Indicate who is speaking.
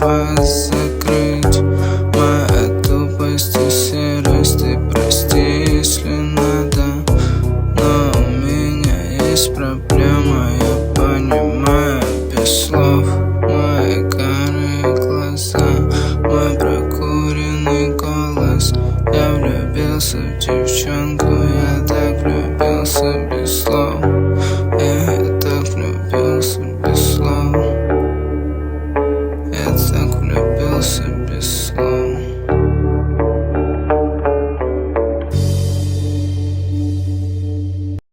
Speaker 1: вас закрыть. Моя тупость и серость, ты прости, если надо. Но у меня есть проблема, я понимаю без слов. Мои карие глаза, мой прокуренный голос. Я влюбился в девчонку, я так влюбился без слов.